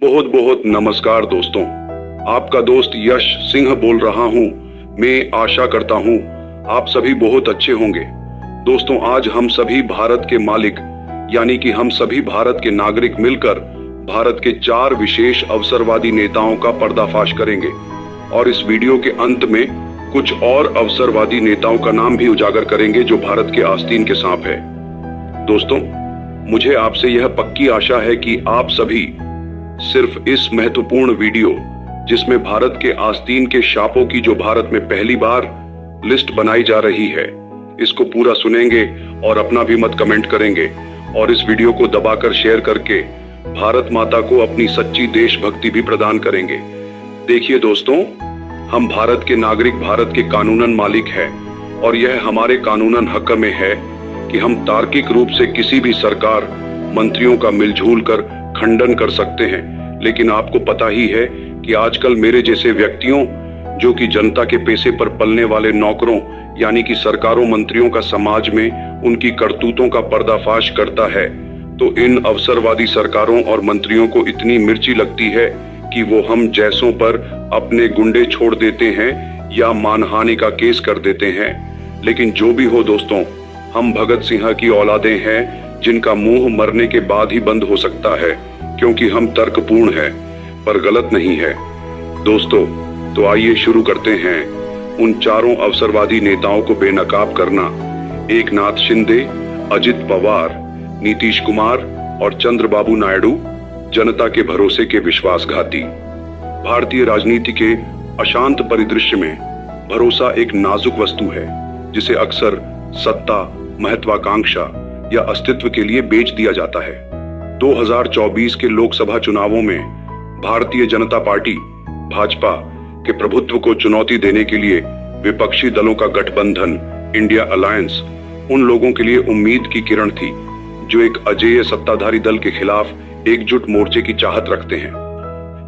बहुत बहुत नमस्कार दोस्तों। आपका दोस्त यश सिंह बोल रहा हूँ। मैं आशा करता हूँ आप सभी बहुत अच्छे होंगे। दोस्तों, आज हम सभी भारत के मालिक यानी कि हम सभी भारत के नागरिक मिलकर भारत के 4 विशेष अवसरवादी नेताओं का पर्दाफाश करेंगे और इस वीडियो के अंत में कुछ और अवसरवादी नेताओं का नाम भी उजागर करेंगे जो भारत के आस्तीन के सांप है। दोस्तों, मुझे आपसे यह पक्की आशा है कि आप सभी सिर्फ इस महत्वपूर्ण वीडियो जिसमें भारत के आस्तीन के शापों की जो भारत में पहली बार लिस्ट बनाई जा रही है, इसको पूरा सुनेंगे और अपना भी मत कमेंट करेंगे और इस वीडियो को दबाकर शेयर करके भारत माता को अपनी सच्ची देशभक्ति भी प्रदान करेंगे। देखिए दोस्तों, हम भारत के नागरिक भारत के कानूनन मालिक हैं और यह हमारे कानूनन हक में है कि हम तार्किक रूप से किसी भी सरकार मंत्रियों का मिलजुल कर खंडन कर सकते हैं। लेकिन आपको पता ही है कि आजकल मेरे जैसे व्यक्तियों जो कि जनता के पैसे पर पलने वाले नौकरों यानी कि सरकारों मंत्रियों का समाज में उनकी करतूतों का पर्दाफाश करता है, तो इन अवसरवादी सरकारों और मंत्रियों को इतनी मिर्ची लगती है कि वो हम जैसों पर अपने गुंडे छोड़ देते हैं या मानहानि का केस कर देते हैं। लेकिन जो भी हो दोस्तों, हम भगत सिंह की औलादें हैं जिनका मुंह मरने के बाद ही बंद हो सकता है, क्योंकि हम तर्कपूर्ण हैं पर गलत नहीं है। दोस्तों, तो आइए शुरू करते हैं उन चारों अवसरवादी नेताओं को बेनकाब करना। एकनाथ शिंदे, अजित पवार, नीतीश कुमार और चंद्रबाबू नायडू, जनता के भरोसे के विश्वासघाती। भारतीय राजनीति के अशांत परिदृश्य में भरोसा एक नाजुक वस्तु है जिसे अक्सर सत्ता, महत्वाकांक्षा या अस्तित्व के लिए बेच दिया जाता है। 2024 के लोकसभा चुनावों में भारतीय जनता पार्टी भाजपा के प्रभुत्व को चुनौती देने के लिए विपक्षी दलों का गठबंधन इंडिया अलायंस उन लोगों के लिए उम्मीद की किरण थी जो एक अजेय सत्ताधारी दल के खिलाफ एकजुट मोर्चे की चाहत रखते हैं।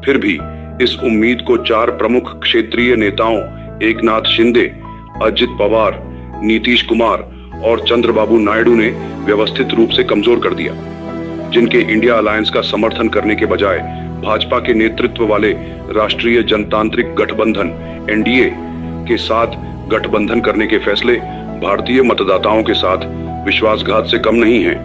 फिर भी इस उम्मीद को 4 प्रमुख क्षेत्रीय नेताओं एकनाथ शिंदे, अजित पवार, नीतीश कुमार और चंद्रबाबू नायडू ने व्यवस्थित रूप से कमजोर कर दिया, जिनके इंडिया अलायंस का समर्थन करने के बजाय भाजपा के नेतृत्व वाले राष्ट्रीय जनतांत्रिक गठबंधन एनडीए के साथ गठबंधन करने के फैसले भारतीय मतदाताओं के साथ विश्वासघात से कम नहीं हैं।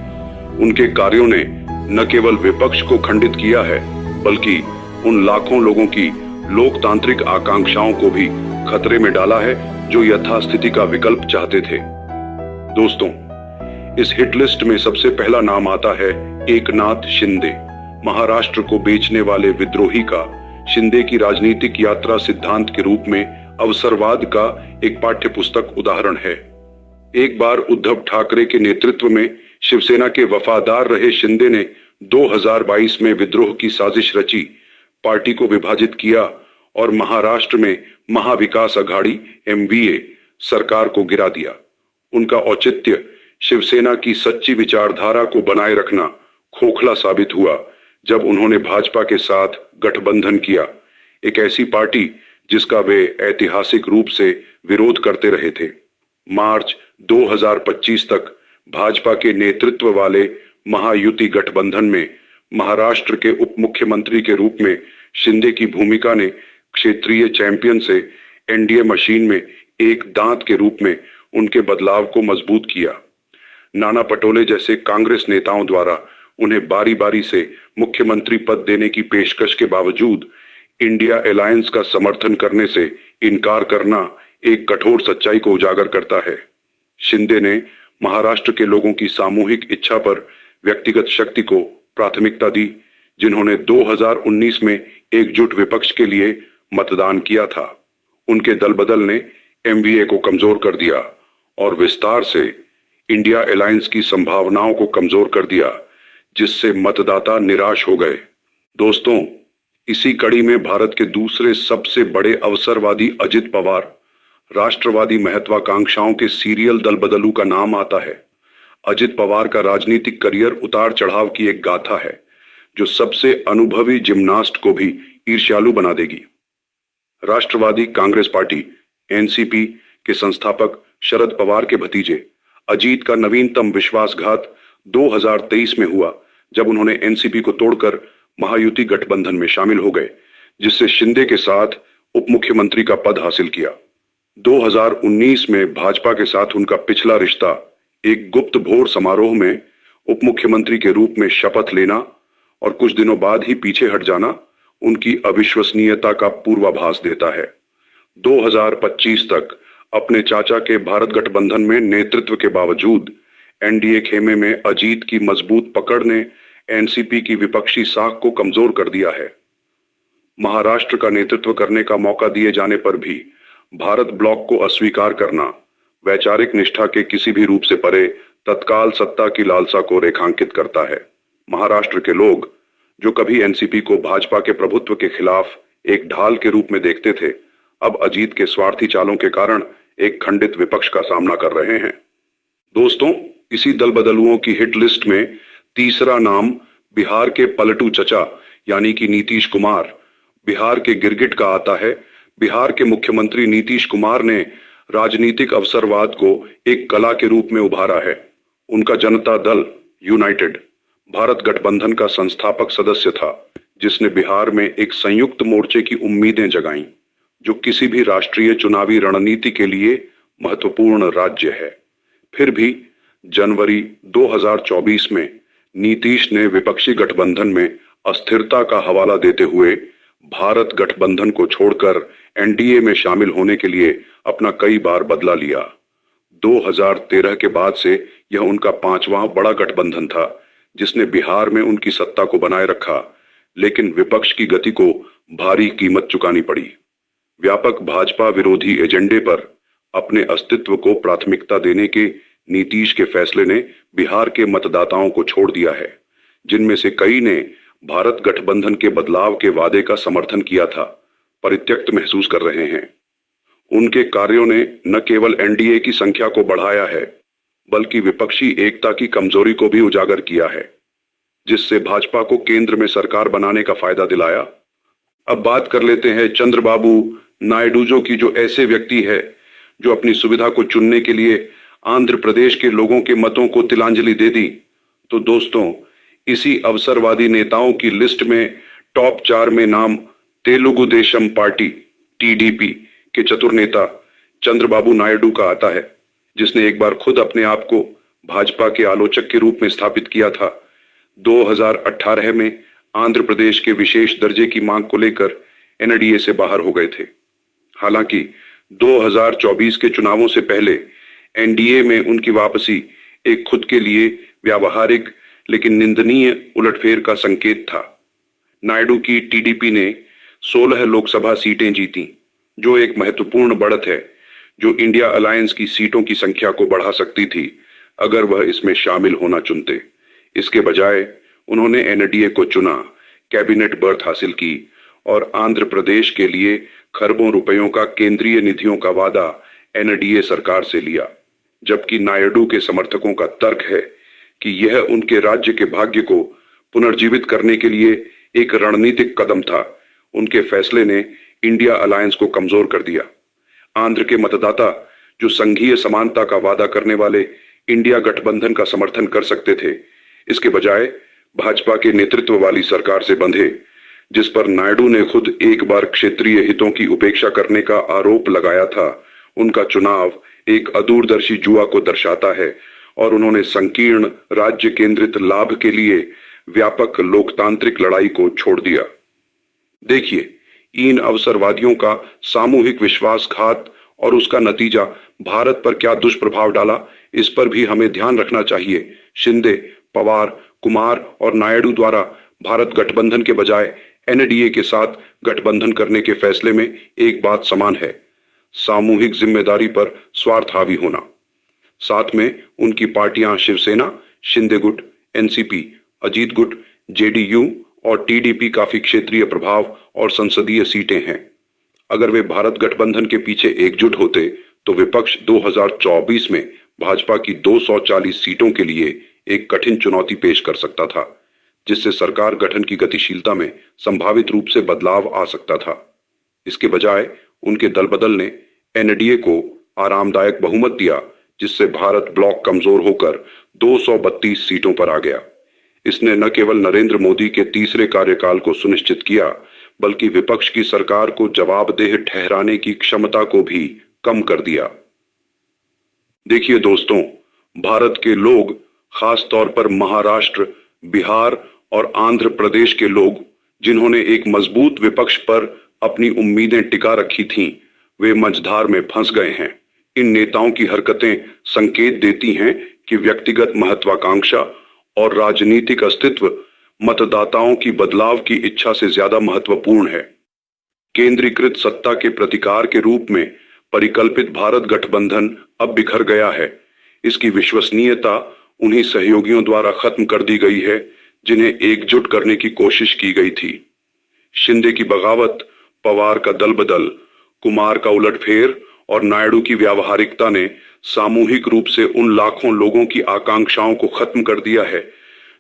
उनके कार्यों ने न केवल विपक्ष को खंडित किया है बल्कि उन लाखों लोगों की लोकतांत्रिक आकांक्षाओं को भी खतरे में डाला है जो यथास्थिति का विकल्प चाहते थे। दोस्तों, इस हिट लिस्ट में सबसे पहला नाम आता है एकनाथ शिंदे। महाराष्ट्र को बेचने वाले विद्रोही का शिंदे की राजनीतिक यात्रा सिद्धांत के रूप में अवसरवाद का एक पाठ्य पुस्तक उदाहरण है। एक बार उद्धव ठाकरे के नेतृत्व में शिवसेना के वफादार रहे शिंदे ने 2022 में विद्रोह की साजिश रची, पार्टी को विभाजित किया और महाराष्ट्र में महाविकास अघाड़ी MVA सरकार को गिरा दिया। उनका औचित्य शिवसेना की सच्ची विचारधारा को बनाए रखना खोखला साबित हुआ जब उन्होंने भाजपा के साथ गठबंधन किया, एक ऐसी पार्टी जिसका वे ऐतिहासिक रूप से विरोध करते रहे थे। मार्च 2025 तक भाजपा के नेतृत्व वाले महायुति गठबंधन में महाराष्ट्र के उप मुख्यमंत्री के रूप में शिंदे की भूमिका ने क्षेत्रीय चैंपियन से एनडीए मशीन में एक दांत के रूप में उनके बदलाव को मजबूत किया। नाना पटोले जैसे कांग्रेस नेताओं द्वारा उन्हें बारी बारी से मुख्यमंत्री पद देने की पेशकश के बावजूद इंडिया अलायंस का समर्थन करने से इनकार करना एक कठोर सच्चाई को उजागर करता है। शिंदे ने महाराष्ट्र के लोगों की सामूहिक इच्छा पर व्यक्तिगत शक्ति को प्राथमिकता दी, जिन्होंने 2019 में एकजुट विपक्ष के लिए मतदान किया था। उनके दल बदल ने MVA को कमजोर कर दिया और विस्तार से इंडिया अलायंस की संभावनाओं को कमजोर कर दिया, जिससे मतदाता निराश हो गए। दोस्तों, इसी कड़ी में भारत के दूसरे सबसे बड़े अवसरवादी अजित पवार, राष्ट्रवादी महत्वाकांक्षाओं के सीरियल दल बदलू का नाम आता है। अजित पवार का राजनीतिक करियर उतार चढ़ाव की एक गाथा है जो सबसे अनुभवी जिम्नास्ट को भी ईर्ष्यालु बना देगी। राष्ट्रवादी कांग्रेस पार्टी NCP के संस्थापक शरद पवार के भतीजे अजीत का नवीनतम विश्वासघात 2023 में हुआ, जब उन्होंने NCP को तोड़कर महायुति गठबंधन में शामिल हो गए, जिससे शिंदे के साथ उप मुख्यमंत्री का पद हासिल किया। 2019 में भाजपा के साथ उनका पिछला रिश्ता एक गुप्त भोर समारोह में उप मुख्यमंत्री के रूप में शपथ लेना और कुछ दिनों बाद ही पीछे हट जाना उनकी अविश्वसनीयता का पूर्वाभास देता है। 2025 तक अपने चाचा के भारत गठबंधन में नेतृत्व के बावजूद एनडीए खेमे में अजीत की मजबूत पकड़ ने एनसीपी की विपक्षी साख को कमजोर कर दिया है। महाराष्ट्र का नेतृत्व करने का मौका दिए जाने पर भी भारत ब्लॉक को अस्वीकार करना वैचारिक निष्ठा के किसी भी रूप से परे तत्काल सत्ता की लालसा को रेखांकित करता है। महाराष्ट्र के लोग जो कभी एनसीपी को भाजपा के प्रभुत्व के खिलाफ एक ढाल के रूप में देखते थे, अब अजीत के स्वार्थी चालों के कारण एक खंडित विपक्ष का सामना कर रहे हैं। दोस्तों, इसी दल बदलुओं की हिट लिस्ट में तीसरा नाम बिहार के पलटू चचा यानी कि नीतीश कुमार, बिहार के गिरगिट का आता है। बिहार के मुख्यमंत्री नीतीश कुमार ने राजनीतिक अवसरवाद को एक कला के रूप में उभारा है। उनका जनता दल यूनाइटेड भारत गठबंधन का संस्थापक सदस्य था, जिसने बिहार में एक संयुक्त मोर्चे की उम्मीदें जगाईं, जो किसी भी राष्ट्रीय चुनावी रणनीति के लिए महत्वपूर्ण राज्य है। फिर भी जनवरी 2024 में नीतीश ने विपक्षी गठबंधन में अस्थिरता का हवाला देते हुए भारत गठबंधन को छोड़कर एनडीए में शामिल होने के लिए अपना कई बार बदला लिया। 2013 के बाद से यह उनका पांचवां बड़ा गठबंधन था, जिसने बिहार में उनकी सत्ता को बनाए रखा, लेकिन विपक्ष की गति को भारी कीमत चुकानी पड़ी। व्यापक भाजपा विरोधी एजेंडे पर अपने अस्तित्व को प्राथमिकता देने के नीतीश के फैसले ने बिहार के मतदाताओं को छोड़ दिया है, जिनमें से कई ने भारत गठबंधन के बदलाव के वादे का समर्थन किया था, परित्यक्त महसूस कर रहे हैं। उनके कार्यों ने न केवल एनडीए की संख्या को बढ़ाया है, बल्कि विपक्षी एकता की कमजोरी को भी उजागर किया है, जिससे भाजपा को केंद्र में सरकार बनाने का फायदा दिलाया। अब बात कर लेते हैं चंद्रबाबू नायडू की, जो ऐसे व्यक्ति है जो अपनी सुविधा को चुनने के लिए आंध्र प्रदेश के लोगों के मतों को तिलांजलि दे दी। तो दोस्तों, इसी अवसरवादी नेताओं की लिस्ट में टॉप 4 में नाम तेलुगु देशम पार्टी टीडीपी के चतुर नेता चंद्रबाबू नायडू का आता है, जिसने एक बार खुद अपने आप को भाजपा के आलोचक के रूप में स्थापित किया था। 2018 में आंध्र प्रदेश के विशेष दर्जे की मांग को लेकर एनडीए से बाहर हो गए थे। हालांकि 2024 के चुनावों से पहले एनडीए में उनकी वापसी एक खुद के लिए व्यावहारिक लेकिन निंदनीय उलटफेर का संकेत था। नायडू की टीडीपी ने 16 लोकसभा सीटें जीती, जो एक महत्वपूर्ण बढ़त है, जो इंडिया अलायंस की सीटों की संख्या को बढ़ा सकती थी अगर वह इसमें शामिल होना चुनते। इसके बजाय उन्होंने एनडीए को चुना, कैबिनेट बर्थ हासिल की और आंध्र प्रदेश के लिए खरबों रुपयों का केंद्रीय निधियों का वादा एनडीए सरकार से लिया। जबकि नायडू के समर्थकों का तर्क है कि यह उनके राज्य के भाग्य को पुनर्जीवित करने के लिए एक रणनीतिक कदम था, उनके फैसले ने इंडिया अलायंस को कमजोर कर दिया। आंध्र के मतदाता, जो संघीय समानता का वादा करने वाले इंडिया गठबंधन का समर्थन कर सकते थे, इसके बजाय भाजपा के नेतृत्व वाली सरकार से बंधे, जिस पर नायडू ने खुद एक बार क्षेत्रीय हितों की उपेक्षा करने का आरोप लगाया था। उनका चुनाव एक अदूरदर्शी जुआ को दर्शाता है और उन्होंने संकीर्ण राज्य केंद्रित लाभ के लिए व्यापक लोकतांत्रिक लड़ाई को छोड़ दिया। देखिए, इन अवसरवादियों का सामूहिक विश्वासघात और उसका नतीजा भारत पर क्या दुष्प्रभाव डाला, इस पर भी हमें ध्यान रखना चाहिए। शिंदे, पवार, कुमार और नायडू द्वारा भारत गठबंधन के बजाय एनडीए के साथ गठबंधन करने के फैसले में एक बात समान है, सामूहिक जिम्मेदारी पर स्वार्थ हावी होना। साथ में उनकी पार्टियां शिवसेना, शिंदे गुट, एनसीपी, अजीत गुट, जेडीयू और टीडीपी काफी क्षेत्रीय प्रभाव और संसदीय सीटें हैं। अगर वे भारत गठबंधन के पीछे एकजुट होते तो विपक्ष 2024 में भाजपा की 240 सीटों के लिए एक कठिन चुनौती पेश कर सकता था, जिससे सरकार गठन की गतिशीलता में संभावित रूप से बदलाव आ सकता था। इसके बजाय उनके दल बदल ने एनडीए को आरामदायक बहुमत दिया, जिससे भारत ब्लॉक कमजोर होकर 232 सीटों पर आ गया। इसने न केवल नरेंद्र मोदी के तीसरे कार्यकाल को सुनिश्चित किया, बल्कि विपक्ष की सरकार को जवाबदेह ठहराने की क्षमता को भी कम कर दिया। देखिए दोस्तों, भारत के लोग, खास तौर पर महाराष्ट्र, बिहार और आंध्र प्रदेश के लोग, जिन्होंने एक मजबूत विपक्ष पर अपनी उम्मीदें टिका रखी थीं, वे मझधार में फंस गए हैं। इन नेताओं की हरकतें संकेत देती हैं कि व्यक्तिगत महत्वाकांक्षा और राजनीतिक अस्तित्व मतदाताओं की बदलाव की इच्छा से ज्यादा महत्वपूर्ण है। केंद्रीकृत सत्ता के प्रतिकार के रूप में परिकल्पित भारत गठबंधन अब बिखर गया है। इसकी विश्वसनीयता उन्हीं सहयोगियों द्वारा खत्म कर दी गई है जिन्हें एकजुट करने की कोशिश की गई थी। शिंदे की बगावत, पवार का दल बदल, कुमार का उलटफेर और नायडू की व्यावहारिकता ने सामूहिक रूप से उन लाखों लोगों की आकांक्षाओं को खत्म कर दिया है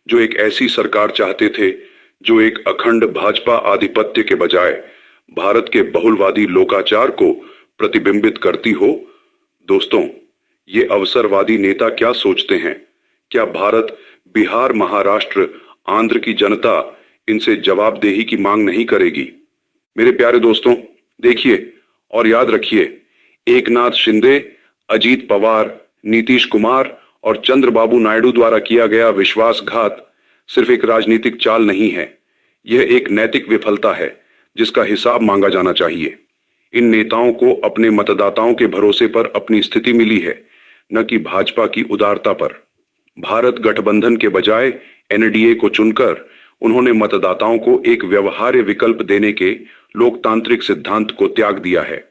जो एक ऐसी सरकार चाहते थे जो एक अखंड भाजपा आधिपत्य के बजाय भारत के बहुलवादी लोकाचार को प्रतिबिंबित करती हो। दोस्तों, ये अवसरवादी नेता क्या सोचते हैं? क्या भारत, बिहार, महाराष्ट्र, आंध्र की जनता इनसे जवाबदेही की मांग नहीं करेगी? मेरे प्यारे दोस्तों, देखिए और याद रखिए, एकनाथ शिंदे, अजीत पवार, नीतीश कुमार और चंद्रबाबू नायडू द्वारा किया गया विश्वासघात सिर्फ एक राजनीतिक चाल नहीं है, यह एक नैतिक विफलता है जिसका हिसाब मांगा जाना चाहिए। इन नेताओं को अपने मतदाताओं के भरोसे पर अपनी स्थिति मिली है, न कि भाजपा की उदारता पर। भारत गठबंधन के बजाय एनडीए को चुनकर उन्होंने मतदाताओं को एक व्यवहार्य विकल्प देने के लोकतांत्रिक सिद्धांत को त्याग दिया है।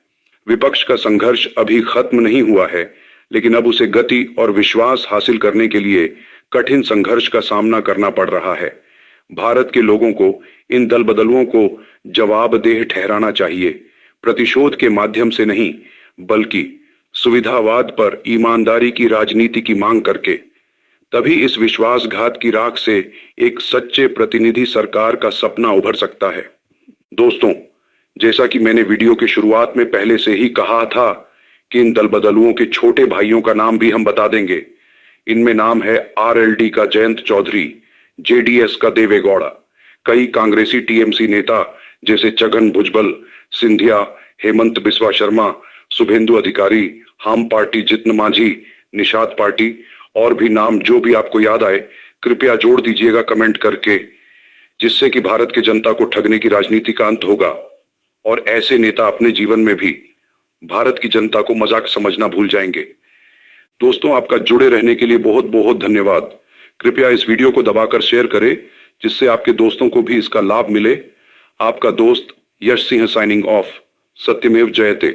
विपक्ष का संघर्ष अभी खत्म नहीं हुआ है, लेकिन अब उसे गति और विश्वास हासिल करने के लिए कठिन संघर्ष का सामना करना पड़ रहा है। भारत के लोगों को इन दल बदलुओं को जवाबदेह ठहराना चाहिए, प्रतिशोध के माध्यम से नहीं, बल्कि सुविधावाद पर ईमानदारी की राजनीति की मांग करके। तभी इस विश्वासघात की राख से एक सच्चे प्रतिनिधि सरकार का सपना उभर सकता है। दोस्तों, जैसा कि मैंने वीडियो की शुरुआत में पहले से ही कहा था कि इन दल बदलुओं के छोटे भाइयों का नाम भी हम बता देंगे। इनमें नाम है आरएलडी का जयंत चौधरी, जेडीएस का देवे गौड़ा, कई कांग्रेसी टीएमसी नेता जैसे छगन भुजबल, सिंधिया, हेमंत बिस्वा शर्मा, शुभेंदु अधिकारी, हम पार्टी जितन मांझी, निषाद पार्टी, और भी नाम जो भी आपको याद आए कृपया जोड़ दीजिएगा कमेंट करके, जिससे कि भारत की जनता को ठगने की राजनीति का अंत होगा और ऐसे नेता अपने जीवन में भी भारत की जनता को मजाक समझना भूल जाएंगे। दोस्तों, आपका जुड़े रहने के लिए बहुत बहुत धन्यवाद। कृपया इस वीडियो को दबाकर शेयर करें जिससे आपके दोस्तों को भी इसका लाभ मिले। आपका दोस्त यश सिंह साइनिंग ऑफ। सत्यमेव जयते।